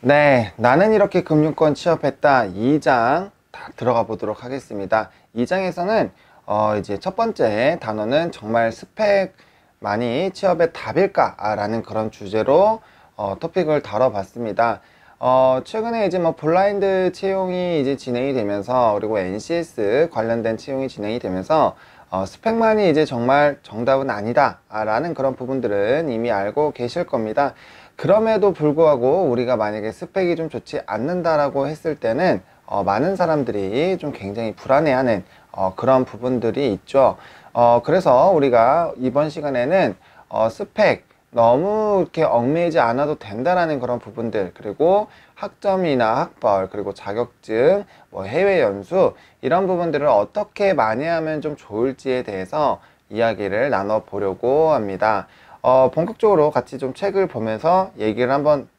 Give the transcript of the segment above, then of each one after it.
네, 나는 이렇게 금융권 취업했다 2장 다 들어가 보도록 하겠습니다. 2장에서는 이제 첫 번째 단어는 정말 스펙만이 취업의 답일까? 라는 그런 주제로 토픽을 다뤄봤습니다. 최근에 이제 뭐 블라인드 채용이 이제 진행이 되면서, 그리고 NCS 관련된 채용이 진행이 되면서 스펙만이 이제 정말 정답은 아니다 라는 그런 부분들은 이미 알고 계실 겁니다. 그럼에도 불구하고 우리가 만약에 스펙이 좀 좋지 않는다라고 했을 때는 많은 사람들이 좀 굉장히 불안해하는 그런 부분들이 있죠. 그래서 우리가 이번 시간에는 스펙 너무 이렇게 얽매이지 않아도 된다라는 그런 부분들, 그리고 학점이나 학벌, 그리고 자격증, 뭐 해외 연수, 이런 부분들을 어떻게 만회하면 좀 좋을지에 대해서 이야기를 나눠 보려고 합니다. 본격적으로 같이 좀 책을 보면서 얘기를 한번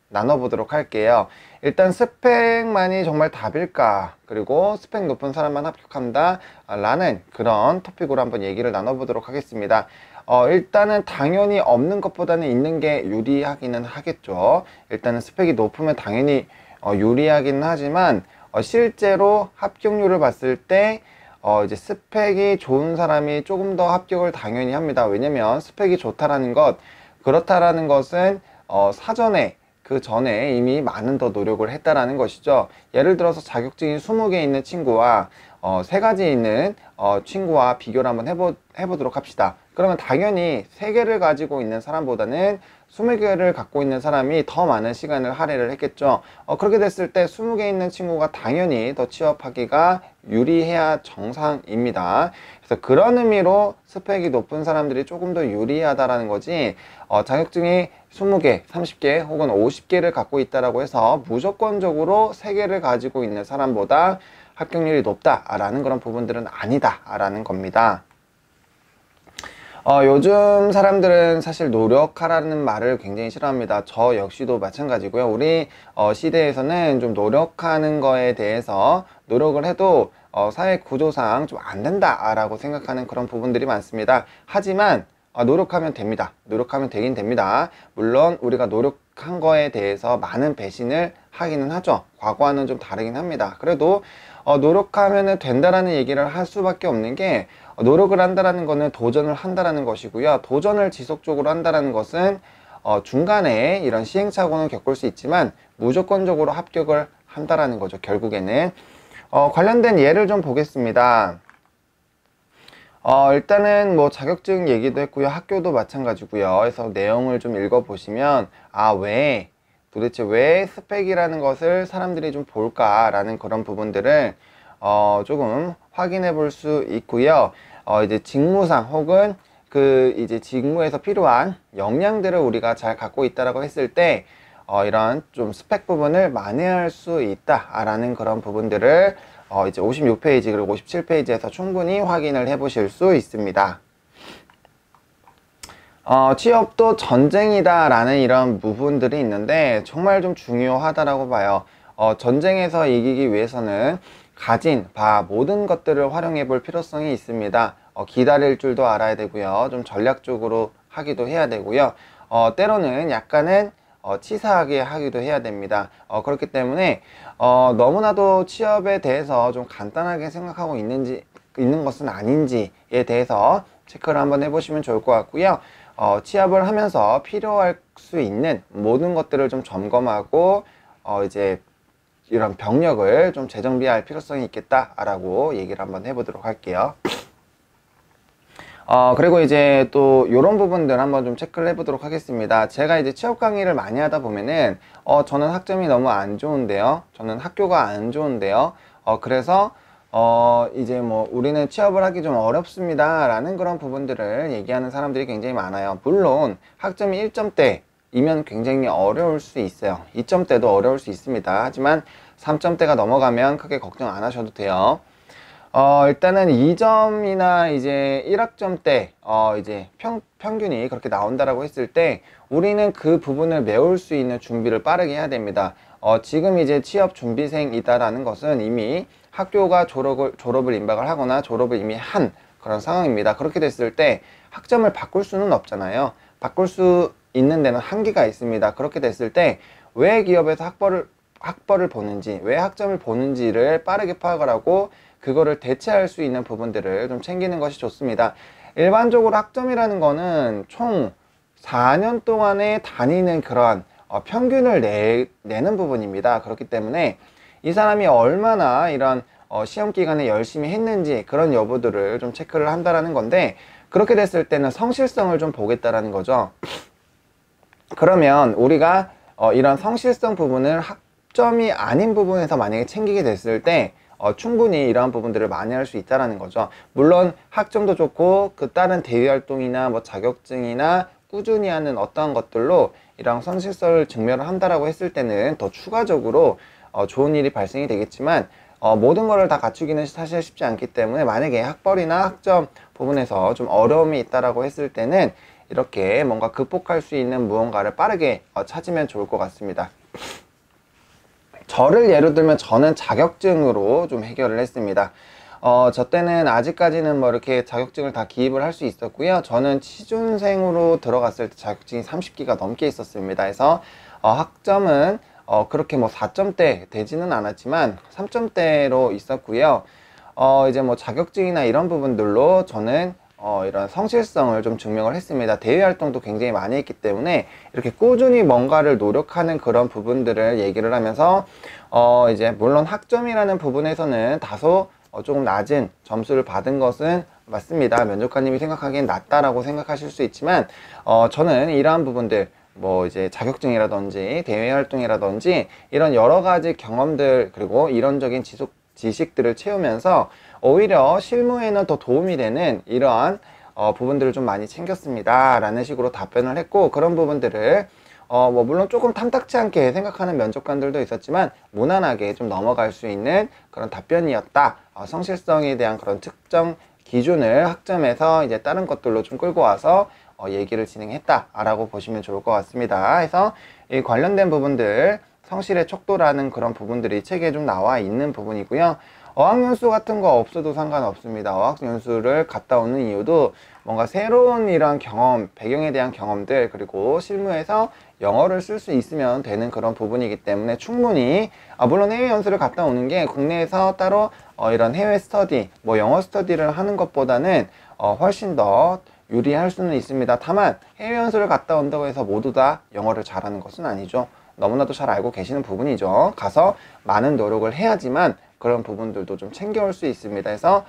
나눠보도록 할게요. 일단 스펙만이 정말 답일까? 그리고 스펙 높은 사람만 합격한다? 라는 그런 토픽으로 한번 얘기를 나눠보도록 하겠습니다. 일단은 당연히 없는 것보다는 있는 게 유리하기는 하겠죠. 일단은 스펙이 높으면 당연히 유리하기는 하지만 실제로 합격률을 봤을 때 이제 스펙이 좋은 사람이 조금 더 합격을 당연히 합니다. 왜냐면 스펙이 좋다라는 것, 그렇다라는 것은 사전에 그 전에 이미 많은 더 노력을 했다라는 것이죠. 예를 들어서 자격증이 20개 있는 친구와 3가지 있는 친구와 비교를 한번 해보도록 합시다. 그러면 당연히 3개를 가지고 있는 사람보다는 20개를 갖고 있는 사람이 더 많은 시간을 할애를 했겠죠. 그렇게 됐을 때 20개 있는 친구가 당연히 더 취업하기가 유리해야 정상입니다. 그래서 그런 의미로 스펙이 높은 사람들이 조금 더 유리하다라는 거지, 자격증이 20개, 30개 혹은 50개를 갖고 있다라고 해서 무조건적으로 3개를 가지고 있는 사람보다 합격률이 높다라는 그런 부분들은 아니다라는 겁니다. 요즘 사람들은 사실 노력하라는 말을 굉장히 싫어합니다. 저 역시도 마찬가지고요. 우리 시대에서는 좀 노력하는 거에 대해서 노력을 해도 사회 구조상 좀 안 된다라고 생각하는 그런 부분들이 많습니다. 하지만 노력하면 됩니다. 노력하면 되긴 됩니다. 물론 우리가 노력한 거에 대해서 많은 배신을 하기는 하죠. 과거와는 좀 다르긴 합니다. 그래도 노력하면 된다라는 얘기를 할 수밖에 없는 게, 노력을 한다라는 것은 도전을 한다라는 것이고요. 도전을 지속적으로 한다라는 것은 중간에 이런 시행착오는 겪을 수 있지만 무조건적으로 합격을 한다라는 거죠. 결국에는 관련된 예를 좀 보겠습니다. 일단은 뭐 자격증 얘기도 했고요. 학교도 마찬가지고요. 그래서 내용을 좀 읽어보시면 도대체 왜 스펙이라는 것을 사람들이 좀 볼까라는 그런 부분들을 조금 확인해 볼 수 있고요. 이제 직무상 혹은 그 이제 직무에서 필요한 역량들을 우리가 잘 갖고 있다라고 했을 때 이런 좀 스펙 부분을 만회할 수 있다라는 그런 부분들을 이제 56페이지 그리고 57페이지에서 충분히 확인을 해 보실 수 있습니다. 취업도 전쟁이다 라는 이런 부분들이 있는데 정말 좀 중요하다라고 봐요. 전쟁에서 이기기 위해서는 가진 모든 것들을 활용해 볼 필요성이 있습니다. 기다릴 줄도 알아야 되고요. 좀 전략적으로 하기도 해야 되고요. 때로는 약간은 치사하게 하기도 해야 됩니다. 그렇기 때문에 너무나도 취업에 대해서 좀 간단하게 생각하고 있는 것은 아닌지에 대해서 체크를 한번 해보시면 좋을 것 같고요. 취업을 하면서 필요할 수 있는 모든 것들을 좀 점검하고 이제 이런 병력을 좀 재정비할 필요성이 있겠다라고 얘기를 한번 해보도록 할게요. 그리고 이제 또 이런 부분들 한번 좀 체크를 해보도록 하겠습니다. 제가 이제 취업 강의를 많이 하다 보면은 저는 학점이 너무 안 좋은데요. 저는 학교가 안 좋은데요. 그래서 이제 뭐 우리는 취업을 하기 좀 어렵습니다 라는 그런 부분들을 얘기하는 사람들이 굉장히 많아요. 물론 학점이 1점대이면 굉장히 어려울 수 있어요. 2점대도 어려울 수 있습니다. 하지만 3점대가 넘어가면 크게 걱정 안 하셔도 돼요. 일단은 2점이나 이제 1학점대 이제 평균이 그렇게 나온다라고 했을 때 우리는 그 부분을 메울 수 있는 준비를 빠르게 해야 됩니다. 지금 이제 취업 준비생이다라는 것은 이미 학교가 졸업을 임박을 하거나 졸업을 이미 한 그런 상황입니다. 그렇게 됐을 때 학점을 바꿀 수는 없잖아요. 바꿀 수 있는 데는 한계가 있습니다. 그렇게 됐을 때 왜 기업에서 학벌을 보는지, 왜 학점을 보는지를 빠르게 파악을 하고 그거를 대체할 수 있는 부분들을 좀 챙기는 것이 좋습니다. 일반적으로 학점이라는 거는 총 4년 동안에 다니는 그러한 평균을 내는 부분입니다. 그렇기 때문에 이 사람이 얼마나 이런 시험 기간에 열심히 했는지 그런 여부들을 좀 체크를 한다라는 건데, 그렇게 됐을 때는 성실성을 좀 보겠다라는 거죠. 그러면 우리가 이런 성실성 부분을 학점이 아닌 부분에서 만약에 챙기게 됐을 때 충분히 이러한 부분들을 많이 할 수 있다라는 거죠. 물론 학점도 좋고 그 다른 대외 활동이나 뭐 자격증이나 꾸준히 하는 어떠한 것들로 이런 성실성을 증명을 한다라고 했을 때는 더 추가적으로 좋은 일이 발생이 되겠지만, 모든 것을 다 갖추기는 사실 쉽지 않기 때문에 만약에 학벌이나 학점 부분에서 좀 어려움이 있다라고 했을 때는 이렇게 뭔가 극복할 수 있는 무언가를 빠르게 찾으면 좋을 것 같습니다. 저를 예로 들면 저는 자격증으로 좀 해결을 했습니다. 저 때는 아직까지는 뭐 이렇게 자격증을 다 기입을 할 수 있었고요. 저는 취준생으로 들어갔을 때 자격증이 30기가 넘게 있었습니다. 그래서 학점은 그렇게 뭐 4점대 되지는 않았지만 3점대로 있었고요. 이제 뭐 자격증이나 이런 부분들로 저는 이런 성실성을 좀 증명을 했습니다. 대외 활동도 굉장히 많이 했기 때문에 이렇게 꾸준히 뭔가를 노력하는 그런 부분들을 얘기를 하면서 이제 물론 학점이라는 부분에서는 다소 조금 낮은 점수를 받은 것은 맞습니다. 면접관님이 생각하기엔 낮다라고 생각하실 수 있지만 저는 이러한 부분들, 뭐 이제 자격증이라든지 대외 활동이라든지 이런 여러 가지 경험들, 그리고 이론적인 지식들을 채우면서 오히려 실무에는 더 도움이 되는 이러한 부분들을 좀 많이 챙겼습니다 라는 식으로 답변을 했고, 그런 부분들을 뭐 물론 조금 탐탁치 않게 생각하는 면접관들도 있었지만 무난하게 좀 넘어갈 수 있는 그런 답변이었다. 성실성에 대한 그런 특정 기준을 학점에서 이제 다른 것들로 좀 끌고 와서 얘기를 진행했다 라고 보시면 좋을 것 같습니다. 그래서 이 관련된 부분들, 성실의 척도라는 그런 부분들이 책에 좀 나와 있는 부분이고요. 어학연수 같은 거 없어도 상관없습니다. 어학연수를 갔다 오는 이유도 뭔가 새로운 이런 경험, 배경에 대한 경험들, 그리고 실무에서 영어를 쓸 수 있으면 되는 그런 부분이기 때문에 충분히, 물론 해외 연수를 갔다 오는 게 국내에서 따로 이런 해외 스터디, 뭐 영어 스터디를 하는 것보다는 훨씬 더 유리할 수는 있습니다. 다만 해외 연수를 갔다 온다고 해서 모두 다 영어를 잘하는 것은 아니죠. 너무나도 잘 알고 계시는 부분이죠. 가서 많은 노력을 해야지만 그런 부분들도 좀 챙겨올 수 있습니다. 그래서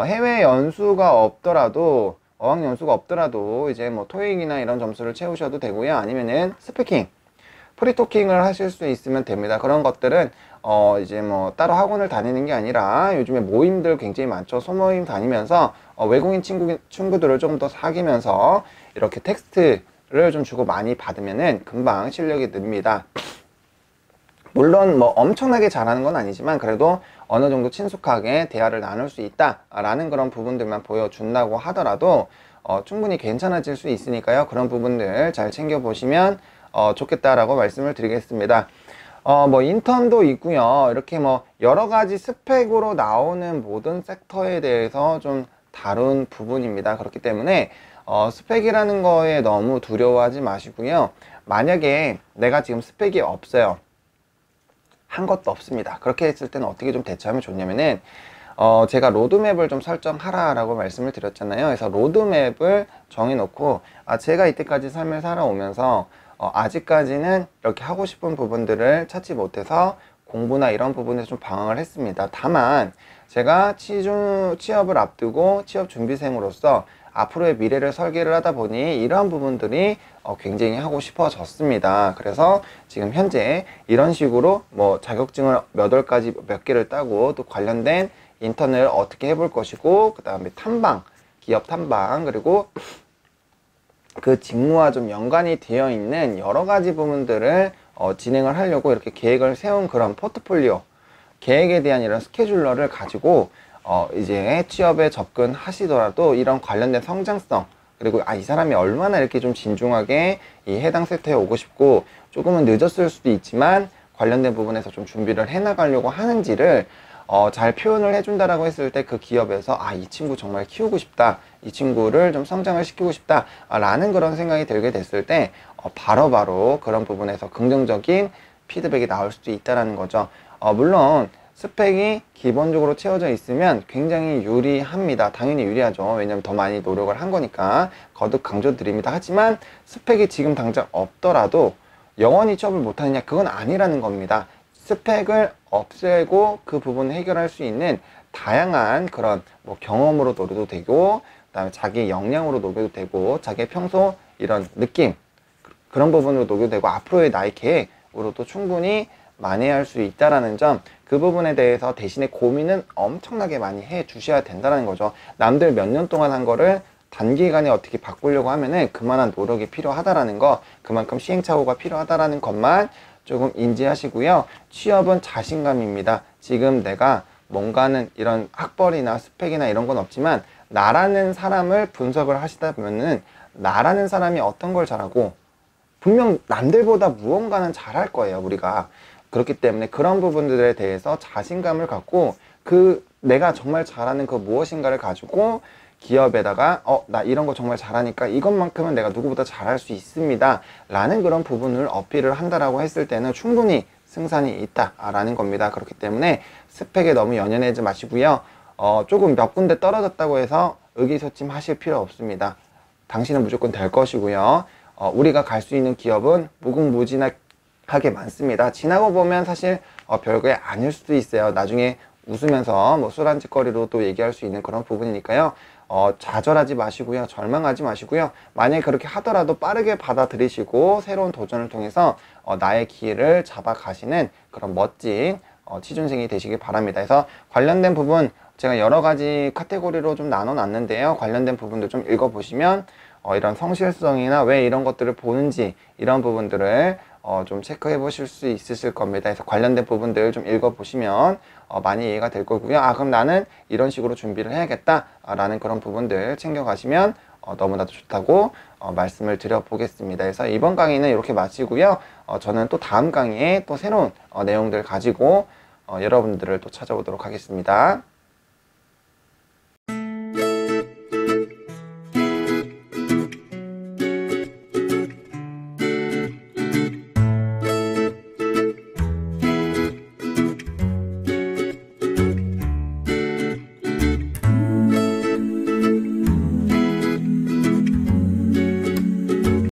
해외 연수가 없더라도, 어학연수가 없더라도 이제 뭐 토익이나 이런 점수를 채우셔도 되고요. 아니면은 스피킹, 프리토킹을 하실 수 있으면 됩니다. 그런 것들은 이제 뭐 따로 학원을 다니는 게 아니라 요즘에 모임들 굉장히 많죠. 소모임 다니면서 외국인 친구들을 좀 더 사귀면서 이렇게 텍스트를 좀 주고 많이 받으면은 금방 실력이 늡니다. 물론 뭐 엄청나게 잘하는 건 아니지만 그래도 어느 정도 친숙하게 대화를 나눌 수 있다라는 그런 부분들만 보여준다고 하더라도 충분히 괜찮아질 수 있으니까요. 그런 부분들 잘 챙겨보시면 좋겠다라고 말씀을 드리겠습니다. 뭐 인턴도 있고요. 이렇게 뭐 여러 가지 스펙으로 나오는 모든 섹터에 대해서 좀 다룬 부분입니다. 그렇기 때문에 스펙이라는 거에 너무 두려워하지 마시고요. 만약에 내가 지금 스펙이 없어요. 한 것도 없습니다. 그렇게 했을 때는 어떻게 좀 대처하면 좋냐면은 제가 로드맵을 좀 설정하라 라고 말씀을 드렸잖아요. 그래서 로드맵을 정해놓고 제가 이때까지 삶을 살아오면서 아직까지는 이렇게 하고 싶은 부분들을 찾지 못해서 공부나 이런 부분에서 좀 방황을 했습니다. 다만 제가 취업을 앞두고 취업 준비생으로서 앞으로의 미래를 설계를 하다 보니 이러한 부분들이 굉장히 하고 싶어졌습니다. 그래서 지금 현재 이런 식으로 뭐 자격증을 몇 개를 따고 또 관련된 인턴을 어떻게 해볼 것이고, 그 다음에 탐방, 기업 탐방, 그리고 그 직무와 좀 연관이 되어 있는 여러 가지 부분들을 진행을 하려고 이렇게 계획을 세운 그런 포트폴리오, 계획에 대한 이런 스케줄러를 가지고 이제 취업에 접근하시더라도 이런 관련된 성장성, 그리고 이 사람이 얼마나 이렇게 좀 진중하게 이 해당 섹터에 오고 싶고 조금은 늦었을 수도 있지만 관련된 부분에서 좀 준비를 해 나가려고 하는지를 잘 표현을 해준다라고 했을 때 그 기업에서 이 친구 정말 키우고 싶다, 이 친구를 좀 성장을 시키고 싶다 라는 그런 생각이 들게 됐을 때 바로바로 그런 부분에서 긍정적인 피드백이 나올 수도 있다는 거죠. 물론 스펙이 기본적으로 채워져 있으면 굉장히 유리합니다. 당연히 유리하죠. 왜냐면 더 많이 노력을 한 거니까 거듭 강조드립니다. 하지만 스펙이 지금 당장 없더라도 영원히 취업을 못하느냐, 그건 아니라는 겁니다. 스펙을 없애고 그 부분을 해결할 수 있는 다양한 그런 뭐 경험으로 노려도 되고, 그 다음에 자기 역량으로 녹여도 되고, 자기 평소 이런 느낌, 그런 부분으로 녹여도 되고, 앞으로의 나의 계획으로도 충분히 만회할 수 있다라는 점, 그 부분에 대해서 대신에 고민은 엄청나게 많이 해 주셔야 된다는 거죠. 남들 몇 년 동안 한 거를 단기간에 어떻게 바꾸려고 하면은 그만한 노력이 필요하다라는 거, 그만큼 시행착오가 필요하다라는 것만 조금 인지하시고요. 취업은 자신감입니다. 지금 내가 뭔가는 이런 학벌이나 스펙이나 이런 건 없지만 나라는 사람을 분석을 하시다 보면은 나라는 사람이 어떤 걸 잘하고 분명 남들보다 무언가는 잘할 거예요, 우리가. 그렇기 때문에 그런 부분들에 대해서 자신감을 갖고 그 내가 정말 잘하는 그 무엇인가를 가지고 기업에다가 나 이런 거 정말 잘하니까 이것만큼은 내가 누구보다 잘할 수 있습니다 라는 그런 부분을 어필을 한다라고 했을 때는 충분히 승산이 있다라는 겁니다. 그렇기 때문에 스펙에 너무 연연하지 마시고요. 조금 몇 군데 떨어졌다고 해서 의기소침하실 필요 없습니다. 당신은 무조건 될 것이고요. 우리가 갈 수 있는 기업은 무궁무진하게 많습니다. 지나고 보면 사실 별거에 아닐 수도 있어요. 나중에 웃으면서 뭐 술안주거리로 또 얘기할 수 있는 그런 부분이니까요. 좌절하지 마시고요. 절망하지 마시고요. 만약에 그렇게 하더라도 빠르게 받아들이시고 새로운 도전을 통해서 나의 기회를 잡아가시는 그런 멋진 취준생이 되시길 바랍니다. 그래서 관련된 부분 제가 여러 가지 카테고리로 좀 나눠 놨는데요. 관련된 부분들 좀 읽어보시면 이런 성실성이나 왜 이런 것들을 보는지 이런 부분들을 좀 체크해 보실 수 있으실 겁니다. 그래서 관련된 부분들 좀 읽어보시면 많이 이해가 될 거고요. 그럼 나는 이런 식으로 준비를 해야겠다 라는 그런 부분들 챙겨가시면 너무나도 좋다고 말씀을 드려보겠습니다. 그래서 이번 강의는 이렇게 마치고요. 저는 또 다음 강의에 또 새로운 내용들 가지고 여러분들을 또 찾아오도록 하겠습니다.